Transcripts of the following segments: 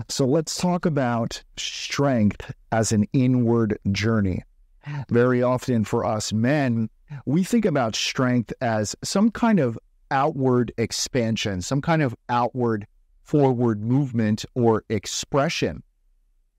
So let's talk about strength as an inward journey. Very often for us men, we think about strength as some kind of outward expansion, some kind of outward forward movement or expression.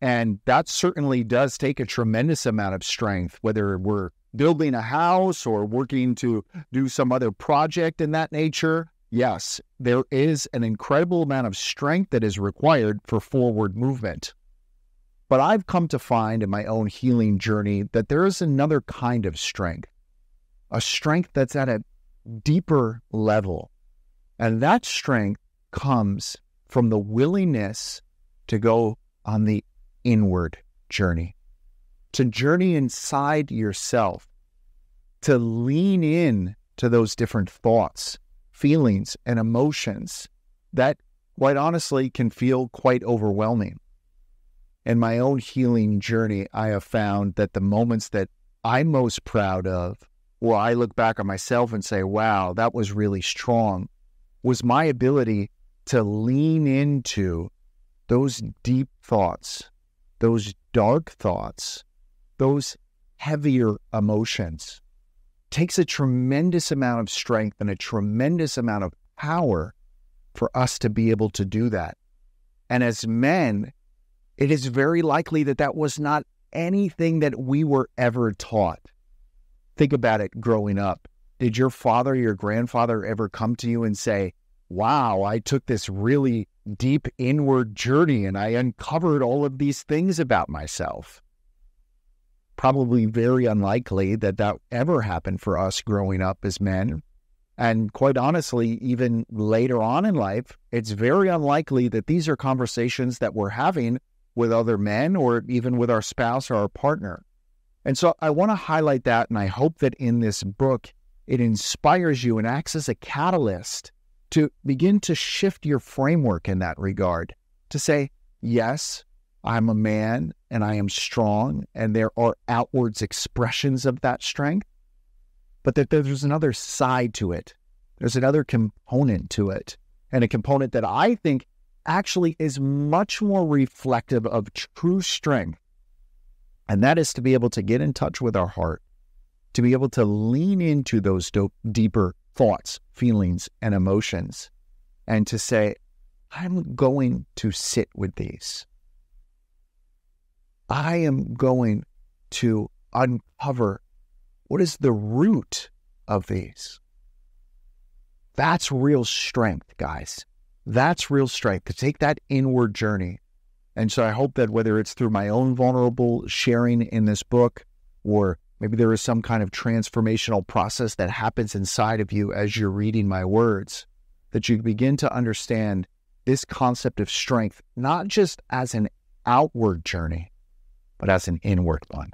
And that certainly does take a tremendous amount of strength, whether we're building a house or working to do some other project in that nature. Yes, there is an incredible amount of strength that is required for forward movement. But I've come to find in my own healing journey that there is another kind of strength, a strength that's at a deeper level. And that strength comes from the willingness to go on the inward journey, to journey inside yourself, to lean in to those different thoughts, feelings, and emotions that, quite honestly, can feel quite overwhelming. In my own healing journey, I have found that the moments that I'm most proud of, or I look back on myself and say, wow, that was really strong, was my ability to lean into those deep thoughts, those dark thoughts, those heavier emotions. It takes a tremendous amount of strength and a tremendous amount of power for us to be able to do that. And as men, it is very likely that that was not anything that we were ever taught. Think about it growing up. Did your father, your grandfather ever come to you and say, wow, I took this really deep inward journey and I uncovered all of these things about myself? Probably very unlikely that that ever happened for us growing up as men. And quite honestly, even later on in life, it's very unlikely that these are conversations that we're having with other men or even with our spouse or our partner. And so I want to highlight that, and I hope that in this book, it inspires you and acts as a catalyst to begin to shift your framework in that regard, to say, yes, I'm a man and I am strong, and there are outwards expressions of that strength, but that there's another side to it. There's another component to it, and a component that I think actually is much more reflective of true strength. And that is to be able to get in touch with our heart, to be able to lean into those deeper thoughts, feelings, and emotions, and to say, I'm going to sit with these. I am going to uncover what is the root of these. That's real strength, guys. That's real strength, to take that inward journey. And so I hope that whether it's through my own vulnerable sharing in this book, or maybe there is some kind of transformational process that happens inside of you as you're reading my words, that you begin to understand this concept of strength, not just as an outward journey, but as an inward one.